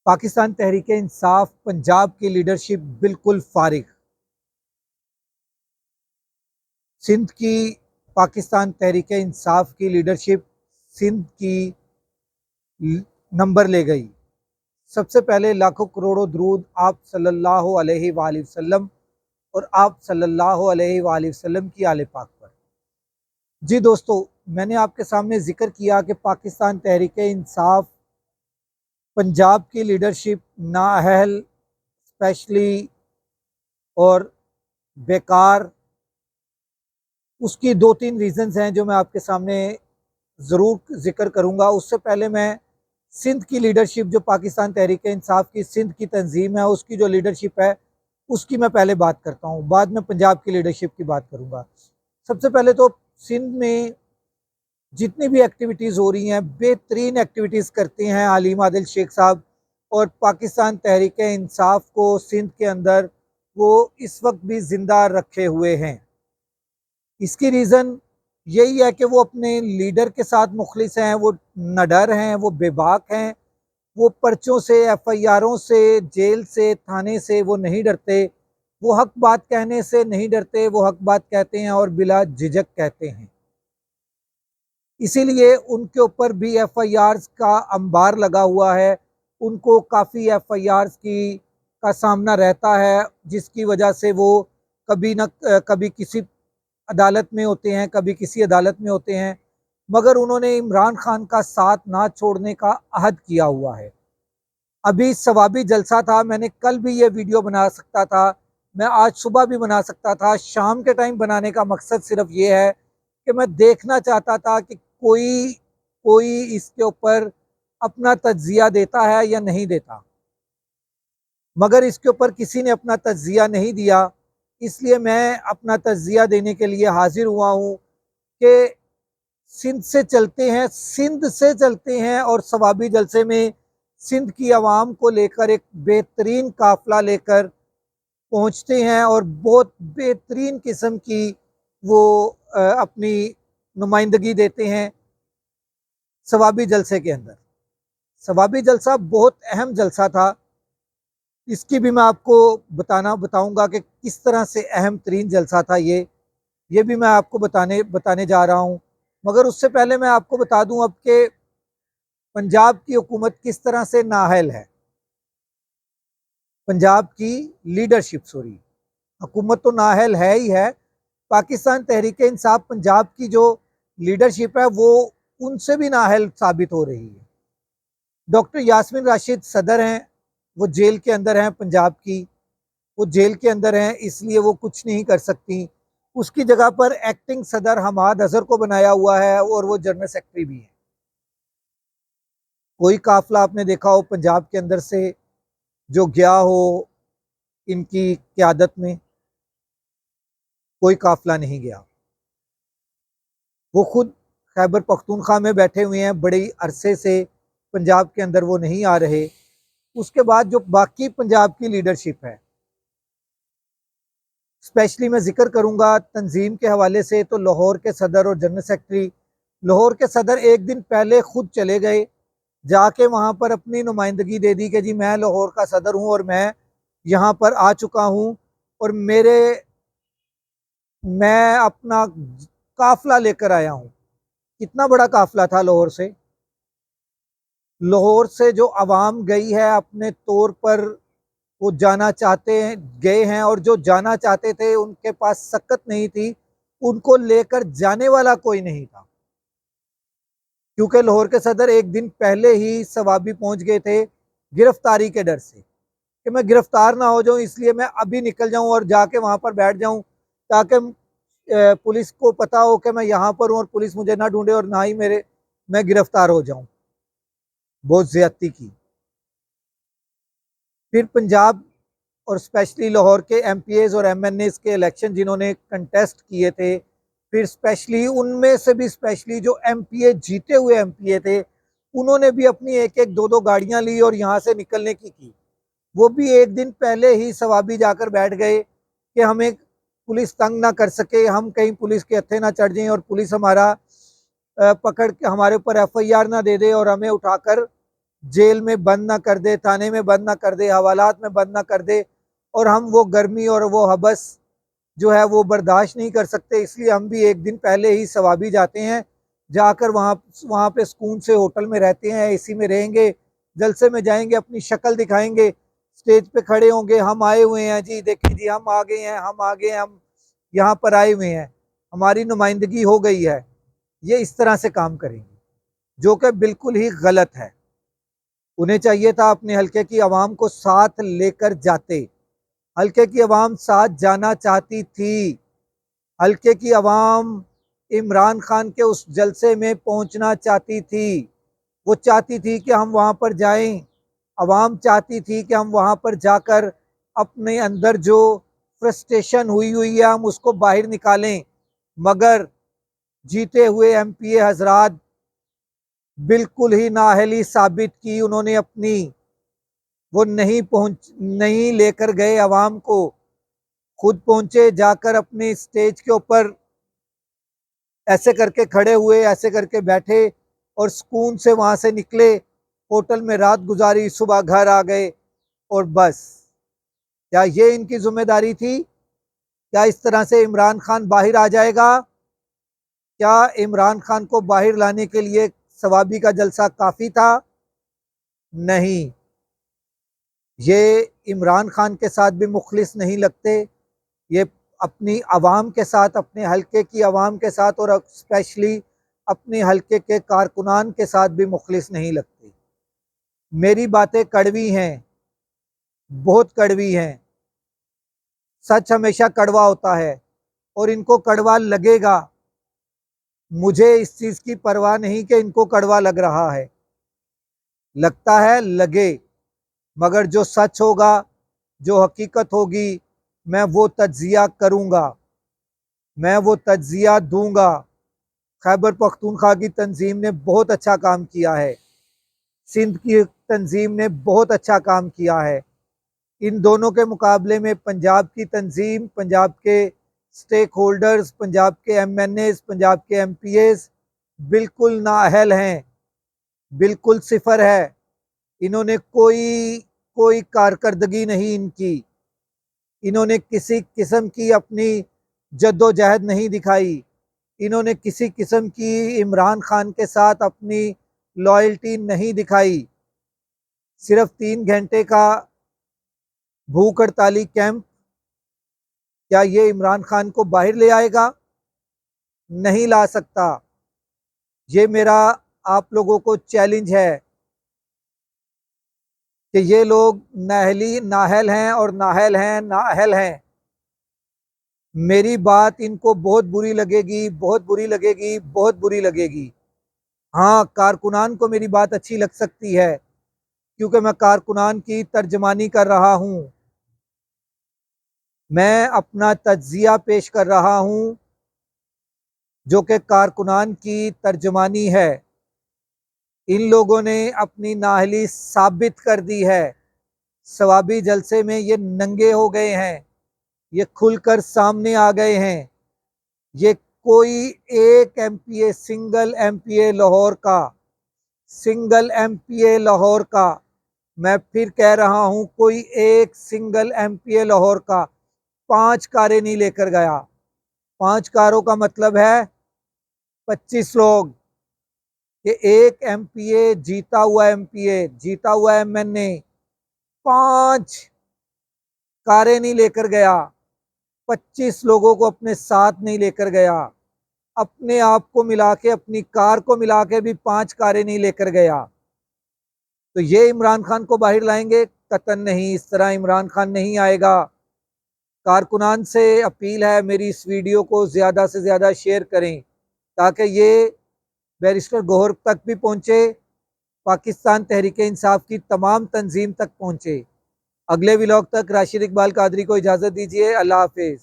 पाकिस्तान तहरीक इंसाफ पंजाब की लीडरशिप बिल्कुल फारिग। सिंध की पाकिस्तान तहरीक इंसाफ की लीडरशिप सिंध की नंबर ले गई। सबसे पहले लाखों करोड़ों दरूद आप सल्लल्लाहु अलैहि वसल्लम और आप सल्लल्लाहु अलैहि वसल्लम की आले पाक पर। जी दोस्तों, मैंने आपके सामने जिक्र किया कि पाकिस्तान तहरीक इंसाफ पंजाब की लीडरशिप नाअहल, स्पेशली और बेकार। उसकी दो तीन रीज़न्स हैं जो मैं आपके सामने ज़रूर जिक्र करूँगा। उससे पहले मैं सिंध की लीडरशिप, जो पाकिस्तान तहरीक इंसाफ की सिंध की तंजीम है, उसकी जो लीडरशिप है उसकी मैं पहले बात करता हूँ, बाद में पंजाब की लीडरशिप की बात करूँगा। सबसे पहले तो सिंध में जितनी भी एक्टिविटीज़ हो रही हैं, बेहतरीन एक्टिविटीज़ करते हैं अलीम आदिल शेख साहब, और पाकिस्तान तहरीक इंसाफ को सिंध के अंदर वो इस वक्त भी ज़िंदा रखे हुए हैं। इसकी रीज़न यही है कि वो अपने लीडर के साथ मुखलिस हैं, वो निडर हैं, वो बेबाक हैं, वो पर्चों से, एफआईआरों से, जेल से, थाने से वो नहीं डरते। वो हक बात कहने से नहीं डरते, वो हक बात कहते हैं और बिला झिझक कहते हैं। इसीलिए उनके ऊपर भी एफआईआर्स का अंबार लगा हुआ है। उनको काफ़ी एफआईआर्स की का सामना रहता है, जिसकी वजह से वो कभी न कभी किसी अदालत में होते हैं, कभी किसी अदालत में होते हैं, मगर उन्होंने इमरान खान का साथ ना छोड़ने का अहद किया हुआ है। अभी सवाबी जलसा था, मैंने कल भी ये वीडियो बना सकता था, मैं आज सुबह भी बना सकता था। शाम के टाइम बनाने का मकसद सिर्फ ये है कि मैं देखना चाहता था कि कोई कोई इसके ऊपर अपना तज्जिया देता है या नहीं देता, मगर इसके ऊपर किसी ने अपना तज्जिया नहीं दिया। इसलिए मैं अपना तज्जिया देने के लिए हाजिर हुआ हूँ कि सिंध से चलते हैं, सिंध से चलते हैं और सवाबी जलसे में सिंध की आवाम को लेकर एक बेहतरीन काफिला लेकर पहुँचते हैं और बहुत बेहतरीन किस्म की वो अपनी नुमाइंदगी देते हैं सवाबी जलसे के अंदर। सवाबी जलसा बहुत अहम जलसा था, इसकी भी मैं आपको बताऊंगा कि किस तरह से अहम तरीन जलसा था ये भी मैं आपको बताने जा रहा हूँ। मगर उससे पहले मैं आपको बता दूं अब कि पंजाब की हुकूमत किस तरह से नाअहल है। पंजाब की लीडरशिप, सॉरी, हुकूमत तो नाअहल है ही है। पाकिस्तान तहरीक इंसाफ पंजाब की जो लीडरशिप है वो उनसे भी नाअहल साबित हो रही है। डॉक्टर यास्मीन राशिद सदर हैं, वो जेल के अंदर हैं पंजाब की, वो जेल के अंदर हैं, इसलिए वो कुछ नहीं कर सकती। उसकी जगह पर एक्टिंग सदर हमाद अजहर को बनाया हुआ है और वो जनरल सेक्रेटरी भी है। कोई काफिला आपने देखा हो पंजाब के अंदर से जो गया हो इनकी क़यादत में? कोई काफिला नहीं गया। वो खुद खैबर पख्तूनख्वा में बैठे हुए हैं, बड़े अरसे से पंजाब के अंदर वो नहीं आ रहे। उसके बाद जो बाकी पंजाब की लीडरशिप है, स्पेशली मैं जिक्र करूंगा तंजीम के हवाले से, तो लाहौर के सदर और जनरल सेक्रेटरी, लाहौर के सदर एक दिन पहले खुद चले गए, जाके वहाँ पर अपनी नुमाइंदगी दे दी कि जी मैं लाहौर का सदर हूँ और मैं यहाँ पर आ चुका हूँ और मैं अपना काफिला लेकर आया हूँ। कितना बड़ा काफिला था लाहौर से। लाहौर से जो आवाम गई है अपने तौर पर, वो जाना चाहते हैं, गए हैं, और जो जाना चाहते थे उनके पास सकत नहीं थी, उनको लेकर जाने वाला कोई नहीं था। क्योंकि लाहौर के सदर एक दिन पहले ही सवाबी पहुंच गए थे गिरफ्तारी के डर से कि मैं गिरफ्तार ना हो जाऊं, इसलिए मैं अभी निकल जाऊं और जाके वहां पर बैठ जाऊं, ताकि पुलिस को पता हो कि मैं यहाँ पर हूँ और पुलिस मुझे ना ढूंढे और ना ही मैं गिरफ्तार हो जाऊं। बहुत ज्यादती की। फिर पंजाब और स्पेशली लाहौर के एमपीएज और एमएनएस के इलेक्शन जिन्होंने कंटेस्ट किए थे, फिर स्पेशली उनमें से भी स्पेशली जो एमपीए जीते हुए एमपीए थे, उन्होंने भी अपनी एक एक दो दो गाड़ियां ली और यहाँ से निकलने की। वो भी एक दिन पहले ही सवाबी जाकर बैठ गए कि हमें पुलिस तंग ना कर सके, हम कहीं पुलिस के हत्थे ना चढ़ जाएं और पुलिस हमारा पकड़ के हमारे ऊपर एफआईआर ना दे दे और हमें उठाकर जेल में बंद ना कर दे, थाने में बंद ना कर दे, हवालात में बंद ना कर दे, और हम वो गर्मी और वो हबस जो है वो बर्दाश्त नहीं कर सकते। इसलिए हम भी एक दिन पहले ही सवाबी जाते हैं, जाकर वहाँ वहाँ पे सुकून से होटल में रहते हैं, एसी में रहेंगे, जलसे में जाएंगे, अपनी शक्ल दिखाएंगे, स्टेज पे खड़े होंगे, हम आए हुए हैं जी, देखिए जी हम आ गए हैं, हम आ गए हैं, हम यहाँ पर आए हुए हैं, हमारी नुमाइंदगी हो गई है। ये इस तरह से काम करेंगे, जो कि बिल्कुल ही गलत है। उन्हें चाहिए था अपने हल्के की आवाम को साथ लेकर जाते। हल्के की आवाम साथ जाना चाहती थी। हल्के की आवाम इमरान खान के उस जलसे में पहुंचना चाहती थी। वो चाहती थी कि हम वहां पर जाएं। आवाम चाहती थी कि हम वहां पर जाकर अपने अंदर जो फ्रस्ट्रेशन हुई हुई है हम उसको बाहर निकालें। मगर जीते हुए एमपीए हजरात बिल्कुल ही नाअहली साबित की उन्होंने अपनी। वो नहीं लेकर गए आवाम को, खुद पहुंचे, जाकर अपने स्टेज के ऊपर ऐसे करके खड़े हुए, ऐसे करके बैठे और सुकून से वहां से निकले, होटल में रात गुजारी, सुबह घर आ गए और बस। क्या ये इनकी जिम्मेदारी थी? क्या इस तरह से इमरान खान बाहर आ जाएगा? क्या इमरान खान को बाहर लाने के लिए सवाबी का जलसा काफी था? नहीं। ये इमरान खान के साथ भी मुखलिस नहीं लगते, ये अपनी आवाम के साथ, अपने हल्के की आवाम के साथ और स्पेशली अपने हल्के के कारकुनान के साथ भी मुखलिस नहीं लगते। मेरी बातें कड़वी हैं, बहुत कड़वी हैं। सच हमेशा कड़वा होता है और इनको कड़वा लगेगा। मुझे इस चीज की परवाह नहीं कि इनको कड़वा लग रहा है, लगता है लगे, मगर जो सच होगा, जो हकीकत होगी, मैं वो तज्जिया करूंगा, मैं वो तज्जिया दूंगा। खैबर पख्तूनख्वा की तंजीम ने बहुत अच्छा काम किया है, सिंध की तंजीम ने बहुत अच्छा काम किया है। इन दोनों के मुकाबले में पंजाब की तंजीम, पंजाब के स्टेक होल्डर्स, पंजाब के एमएनएस, पंजाब के एमपीएस बिल्कुल नाअहल हैं, बिल्कुल सिफर है। इन्होंने कोई कोई कारकर्दगी नहीं इनकी, इन्होंने किसी किस्म की अपनी जद्दोजहद नहीं दिखाई, इन्होंने किसी किस्म की इमरान खान के साथ अपनी लॉयल्टी नहीं दिखाई। सिर्फ 3 घंटे का भूख हड़ताली कैंप, क्या ये इमरान खान को बाहर ले आएगा? नहीं ला सकता। ये मेरा आप लोगों को चैलेंज है कि ये लोग नाहल हैं और नाहल हैं, नाअहल हैं। मेरी बात इनको बहुत बुरी लगेगी, बहुत बुरी लगेगी, बहुत बुरी लगेगी। हाँ, कारकुनान को मेरी बात अच्छी लग सकती है, क्योंकि मैं कारकुनान की तर्जमानी कर रहा हूँ, मैं अपना तज्जिया पेश कर रहा हूँ, जो कि कारकुनान की तर्जमानी है। इन लोगों ने अपनी नाअहली साबित कर दी है। सवाबी जलसे में ये नंगे हो गए हैं, ये खुलकर सामने आ गए हैं। ये कोई एक एमपीए, सिंगल एमपीए लाहौर का, सिंगल एमपीए लाहौर का, मैं फिर कह रहा हूं, कोई एक सिंगल एमपीए लाहौर का 5 कारें नहीं लेकर गया। 5 कारों का मतलब है 25 लोग। कि एक एमपीए, जीता हुआ एमपीए, जीता हुआ एमएनए 5 कारें नहीं लेकर गया, 25 लोगों को अपने साथ नहीं लेकर गया, अपने आप को मिला के, अपनी कार को मिला के भी 5 कारें नहीं लेकर गया। तो ये इमरान खान को बाहर लाएंगे? कतन नहीं, इस तरह इमरान खान नहीं आएगा। कारकुनान से अपील है, मेरी इस वीडियो को ज़्यादा से ज़्यादा शेयर करें, ताकि ये बैरिस्टर गौहर तक भी पहुँचे, पाकिस्तान तहरीक इंसाफ की तमाम तंजीम तक पहुँचे। अगले व्लॉग तक राशिद इकबाल कादरी को इजाज़त दीजिए। अल्लाह हाफिज़।